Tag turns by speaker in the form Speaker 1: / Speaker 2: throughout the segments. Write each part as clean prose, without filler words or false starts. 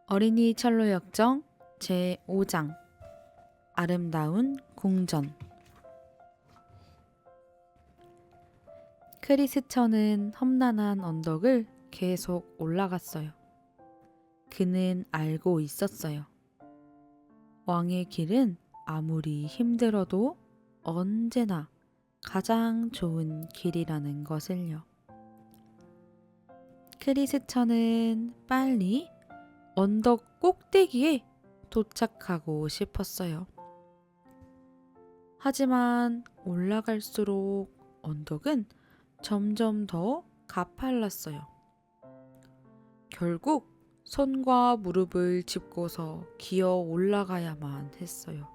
Speaker 1: 어린이 철로 역정 제5장 아름다운 궁전. 크리스천은 험난한 언덕을 계속 올라갔어요. 그는 알고 있었어요. 왕의 길은 아무리 힘들어도 언제나 가장 좋은 길이라는 것을요. 크리스천은 빨리 언덕 꼭대기에 도착하고 싶었어요. 하지만 올라갈수록 언덕은 점점 더 가팔랐어요. 결국 손과 무릎을 짚고서 기어 올라가야만 했어요.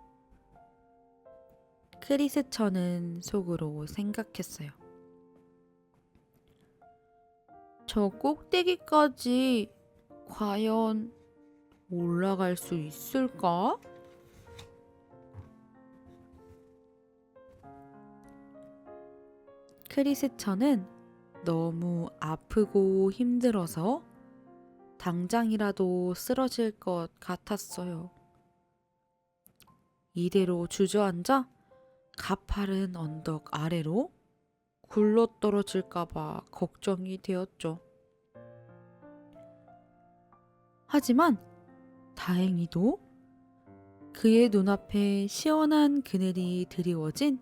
Speaker 1: 크리스천은 속으로 생각했어요. 저 꼭대기까지 과연 올라갈 수 있을까? 크리스천은 너무 아프고 힘들어서 당장이라도 쓰러질 것 같았어요. 이대로 주저앉아 가파른 언덕 아래로 굴러 떨어질까봐 걱정이 되었죠. 하지만 다행히도 그의 눈앞에 시원한 그늘이 드리워진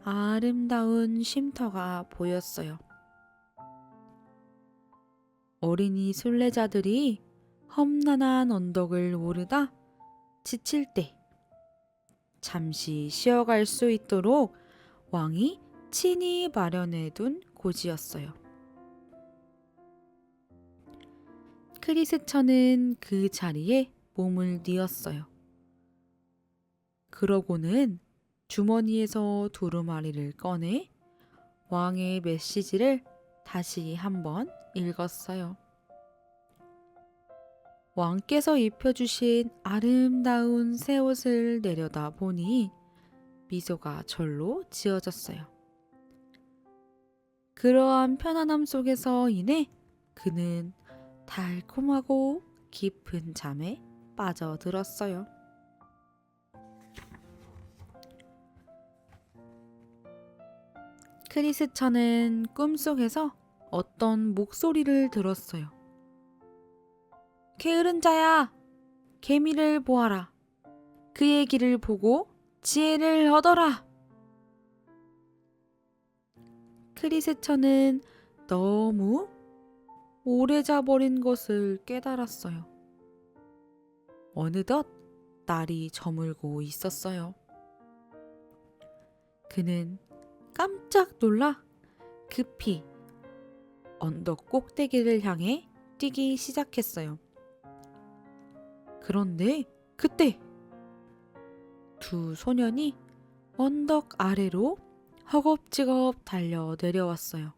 Speaker 1: 아름다운 쉼터가 보였어요. 어린이 순례자들이 험난한 언덕을 오르다 지칠 때 잠시 쉬어갈 수 있도록 왕이 친히 마련해 둔 곳이었어요. 크리스천은 그 자리에 몸을 뉘었어요. 그러고는 주머니에서 두루마리를 꺼내 왕의 메시지를 다시 한번 읽었어요. 왕께서 입혀주신 아름다운 새 옷을 내려다 보니 미소가 절로 지어졌어요. 그러한 편안함 속에서 인해 그는 달콤하고 깊은 잠에 빠져들었어요. 크리스천은 꿈속에서 어떤 목소리를 들었어요. 게으른 자야, 개미를 보아라. 그의 길을 보고 지혜를 얻어라. 크리스천은 너무 오래 자버린 것을 깨달았어요. 어느덧 날이 저물고 있었어요. 그는 깜짝 놀라 급히 언덕 꼭대기를 향해 뛰기 시작했어요. 그런데 그때 두 소년이 언덕 아래로 허겁지겁 달려 내려왔어요.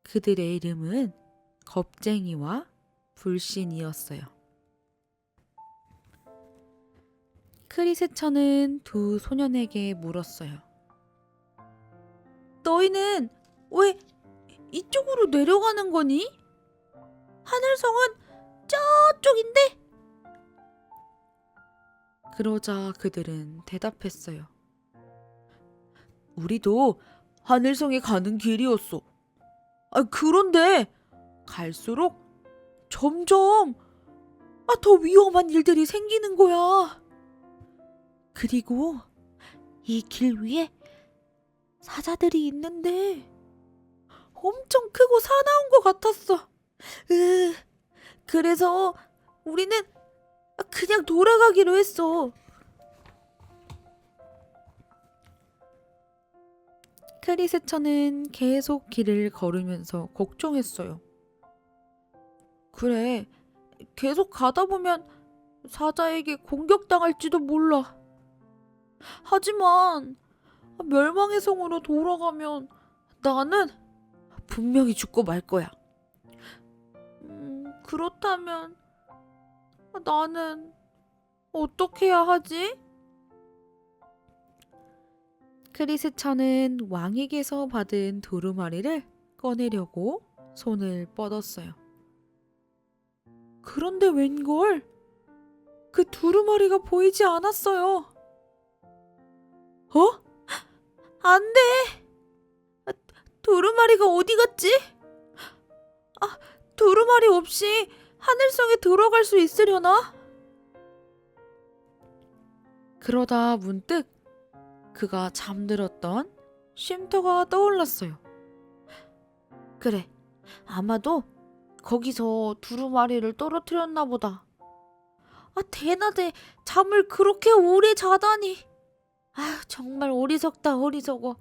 Speaker 1: 그들의 이름은 겁쟁이와 불신이었어요. 크리스천은 두 소년에게 물었어요. 너희는 왜 이쪽으로 내려가는 거니? 하늘성은 저쪽인데? 그러자 그들은 대답했어요. 우리도 하늘성에 가는 길이었어. 그런데 갈수록 점점 더 위험한 일들이 생기는 거야. 그리고 이 길 위에 사자들이 있는데 엄청 크고 사나운 것 같았어. 그래서 우리는 그냥 돌아가기로 했어. 크리스천은 계속 길을 걸으면서 걱정했어요. 그래, 계속 가다 보면 사자에게 공격당할지도 몰라. 하지만 멸망의 성으로 돌아가면 나는 분명히 죽고 말 거야. 그렇다면 나는 어떻게 해야 하지? 크리스천은 왕에게서 받은 두루마리를 꺼내려고 손을 뻗었어요. 그런데 웬걸? 그 두루마리가 보이지 않았어요. 어? 안 돼! 두루마리가 어디 갔지? 두루마리 없이 하늘성에 들어갈 수 있으려나? 그러다 문득 그가 잠들었던 쉼터가 떠올랐어요. 그래, 아마도 거기서 두루마리를 떨어뜨렸나 보다. 대낮에 잠을 그렇게 오래 자다니. 정말 어리석다, 어리석어.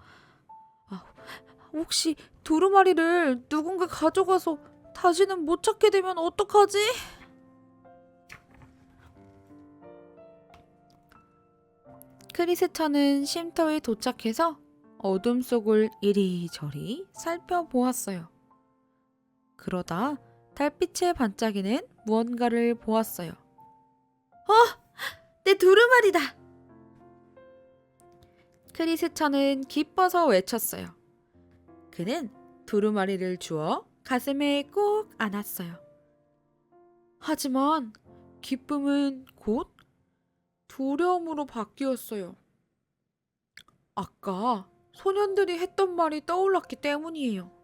Speaker 1: 혹시 두루마리를 누군가 가져가서 다시는 못 찾게 되면 어떡하지? 크리스찬은 쉼터에 도착해서 어둠 속을 이리저리 살펴보았어요. 그러다 달빛에 반짝이는 무언가를 보았어요. 내 두루마리다! 크리스찬은 기뻐서 외쳤어요. 그는 두루마리를 주워 가슴에 꼭 안았어요. 하지만 기쁨은 곧 두려움으로 바뀌었어요. 아까 소년들이 했던 말이 떠올랐기 때문이에요.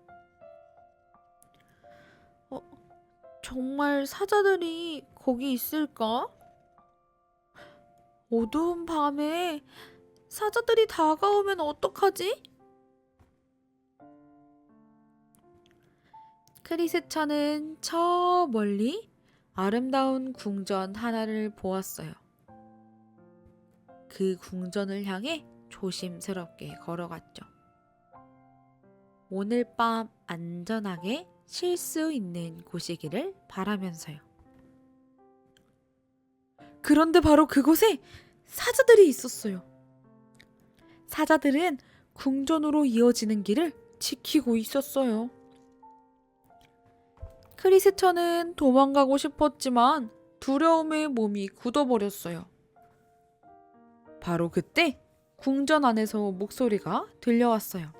Speaker 1: 정말 사자들이 거기 있을까? 어두운 밤에 사자들이 다가오면 어떡하지? 크리스찬은 저 멀리 아름다운 궁전 하나를 보았어요. 그 궁전을 향해 조심스럽게 걸어갔죠. 오늘 밤 안전하게 쉴 수 있는 곳이기를 바라면서요. 그런데 바로 그곳에 사자들이 있었어요. 사자들은 궁전으로 이어지는 길을 지키고 있었어요. 크리스찬은 도망가고 싶었지만 두려움에 몸이 굳어버렸어요. 바로 그때 궁전 안에서 목소리가 들려왔어요.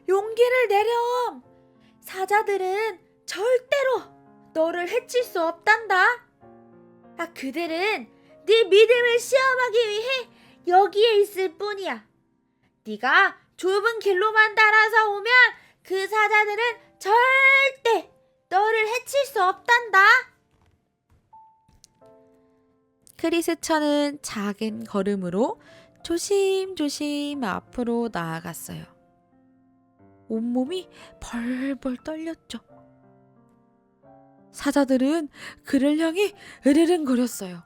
Speaker 1: 용기를 내렴! 사자들은 절대로 너를 해칠 수 없단다. 그들은 네 믿음을 시험하기 위해 여기에 있을 뿐이야. 네가 좁은 길로만 따라서 오면 그 사자들은 절대 너를 해칠 수 없단다. 크리스찬은 작은 걸음으로 조심조심 앞으로 나아갔어요. 온몸이 벌벌 떨렸죠. 사자들은 그를 향해 으르릉거렸어요.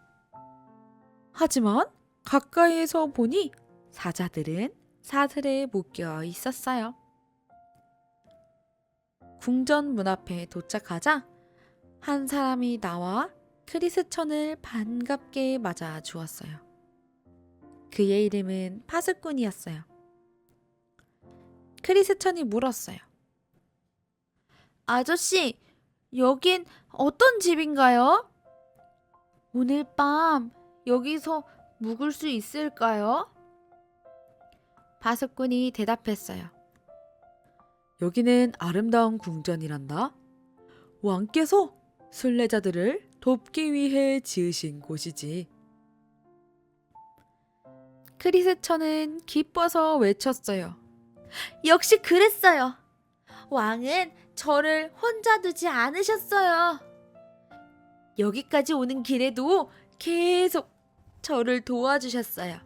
Speaker 1: 하지만 가까이에서 보니 사자들은 사슬에 묶여 있었어요. 궁전 문 앞에 도착하자 한 사람이 나와 크리스찬을 반갑게 맞아 주었어요. 그의 이름은 파수꾼이었어요. 크리스찬이 물었어요. 아저씨, 여긴 어떤 집인가요? 오늘 밤 여기서 묵을 수 있을까요? 파수꾼이 대답했어요. 여기는 아름다운 궁전이란다. 왕께서 순례자들을 돕기 위해 지으신 곳이지. 크리스찬은 기뻐서 외쳤어요. 역시 그랬어요. 왕은 저를 혼자 두지 않으셨어요. 여기까지 오는 길에도 계속 저를 도와주셨어요.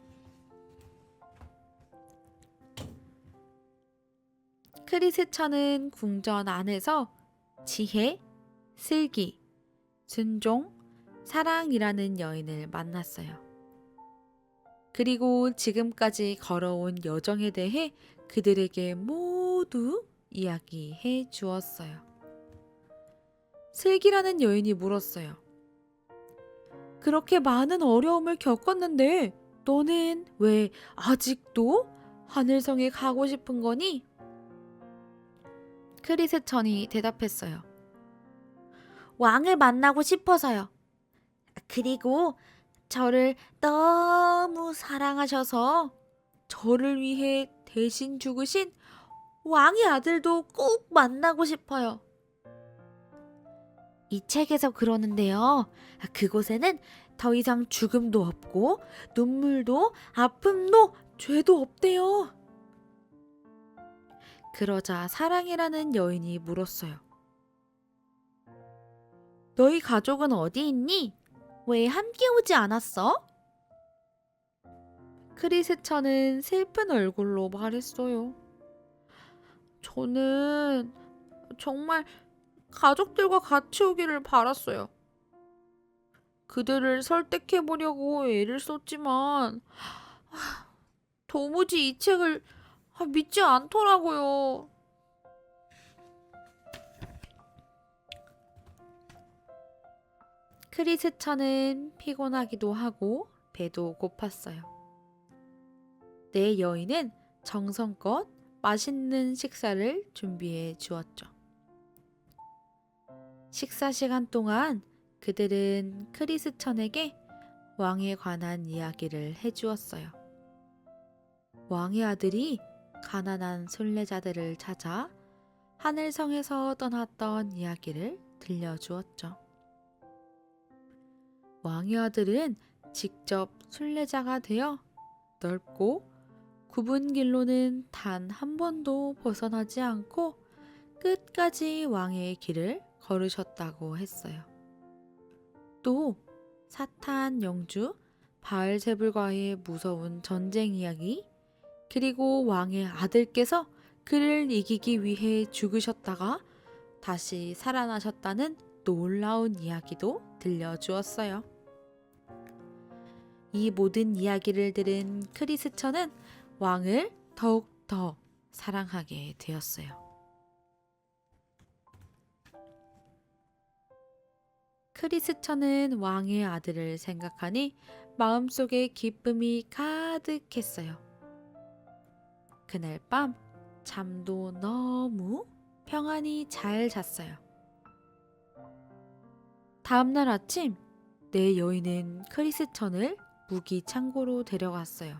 Speaker 1: 크리스찬은 궁전 안에서 지혜, 슬기, 순종, 사랑이라는 여인을 만났어요. 그리고 지금까지 걸어온 여정에 대해 그들에게 모두 이야기해 주었어요. 슬기라는 여인이 물었어요. 그렇게 많은 어려움을 겪었는데 너는 왜 아직도 하늘성에 가고 싶은 거니? 크리스찬이 대답했어요. 왕을 만나고 싶어서요. 그리고 저를 너무 사랑하셔서 저를 위해 대신 죽으신 왕의 아들도 꼭 만나고 싶어요. 이 책에서 그러는데요. 그곳에는 더 이상 죽음도 없고 눈물도 아픔도 죄도 없대요. 그러자 사랑이라는 여인이 물었어요. 너희 가족은 어디 있니? 왜 함께 오지 않았어? 크리스천은 슬픈 얼굴로 말했어요. 저는 정말 가족들과 같이 오기를 바랐어요. 그들을 설득해보려고 애를 썼지만 도무지 이 책을 믿지 않더라고요. 크리스천은 피곤하기도 하고 배도 고팠어요. 내 여인은 정성껏 맛있는 식사를 준비해 주었죠. 식사 시간 동안 그들은 크리스천에게 왕에 관한 이야기를 해주었어요. 왕의 아들이 가난한 순례자들을 찾아 하늘성에서 떠났던 이야기를 들려주었죠. 왕의 아들은 직접 순례자가 되어 넓고 굽은 길로는 단 한 번도 벗어나지 않고 끝까지 왕의 길을 걸으셨다고 했어요. 또 사탄 영주 바알제불과의 무서운 전쟁 이야기, 그리고 왕의 아들께서 그를 이기기 위해 죽으셨다가 다시 살아나셨다는 놀라운 이야기도 들려주었어요. 이 모든 이야기를 들은 크리스천은 왕을 더욱더 사랑하게 되었어요. 크리스천은 왕의 아들을 생각하니 마음속에 기쁨이 가득했어요. 그날 밤 잠도 너무 평안히 잘 잤어요. 다음날 아침 내 여인은 크리스천을 무기 창고로 데려갔어요.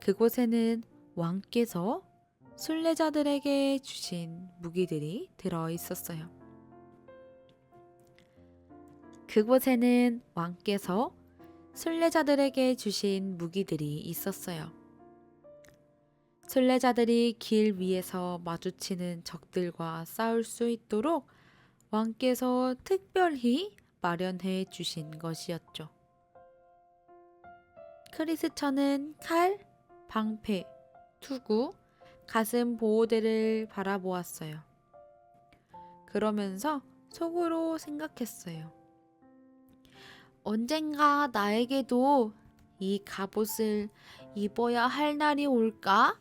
Speaker 1: 그곳에는 왕께서 순례자들에게 주신 무기들이 들어 있었어요. 그곳에는 왕께서 순례자들에게 주신 무기들이 있었어요. 순례자들이 길 위에서 마주치는 적들과 싸울 수 있도록 왕께서 특별히 마련해 주신 것이었죠. 크리스천은 칼, 방패, 투구, 가슴 보호대를 바라보았어요. 그러면서 속으로 생각했어요. 언젠가 나에게도 이 갑옷을 입어야 할 날이 올까?